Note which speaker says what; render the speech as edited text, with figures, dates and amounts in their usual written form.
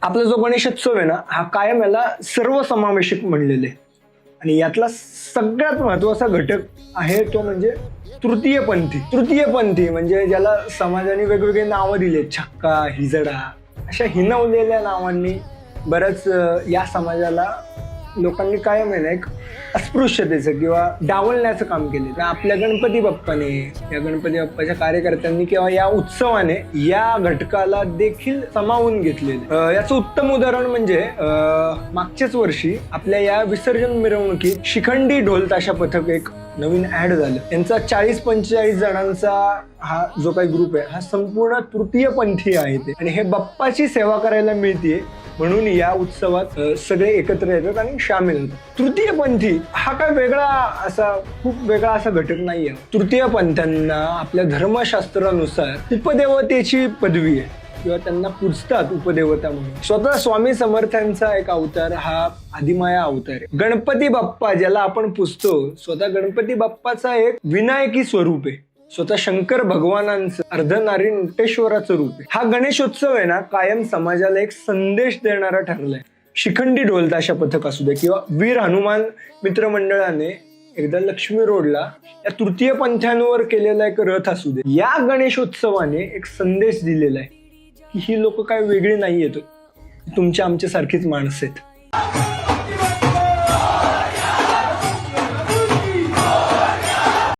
Speaker 1: आपला जो गणेशोत्सव आहे ना, हा कायम याला सर्वसमावेशक म्हणलेले आणि यातला सगळ्यात महत्वाचा घटक आहे तो म्हणजे तृतीयपंथी. तृतीयपंथी म्हणजे ज्याला समाजाने वेगवेगळे नावं दिले, छक्का, हिजडा, अशा हिनवलेल्या नावांनी बऱ्याच या समाजाला लोकांनी कायम आहे ना एक अस्पृश्यतेचं किंवा डावलण्याचं काम केले. आपल्या गणपती बाप्पाने, या गणपती बाप्पाच्या कार्यकर्त्यांनी किंवा या उत्सवाने या घटकाला देखील सामावून घेतलेले. याचं उत्तम उदाहरण म्हणजे मागच्याच वर्षी आपल्या या विसर्जन मिरवणुकीत शिखंडी ढोल ताशा पथक एक नवीन ऍड झालं. यांचा 40-45 जणांचा हा जो काही ग्रुप आहे हा संपूर्ण तृतीयपंथी आहे ते, आणि हे बाप्पाची सेवा करायला मिळते म्हणून या उत्सवात सगळे एकत्र येतात आणि सामील होतात. तृतीयपंथी हा काय वेगळा असा खूप वेगळा असा घटक नाहीये. तृतीयपंथ्यांना आपल्या धर्मशास्त्रानुसार उपदेवतेची पदवी आहे किंवा त्यांना पूजतात उपदेवता म्हणून. स्वतः स्वामी समर्थांचा एक अवतार हा आदिमाया अवतार आहे. गणपती बाप्पा ज्याला आपण पूजतो, स्वतः गणपती बाप्पाचा एक विनायकी स्वरूप आहे. स्वतः शंकर भगवानांचं अर्धनारी नटेश्वराचं रूप आहे. हा गणेशोत्सव आहे ना कायम समाजाला एक संदेश देणारा ठरलाय. शिखंडी ढोल ताशा पथक असू दे किंवा वीर हनुमान मित्रमंडळाने एकदा लक्ष्मी रोडला या तृतीय पंथ्यांवर केलेला एक रथ असू दे, या गणेशोत्सवाने एक संदेश दिलेला आहे की ही लोक काय वेगळी नाहीयेत, तुमच्या आमच्या सारखीच माणसं आहेत.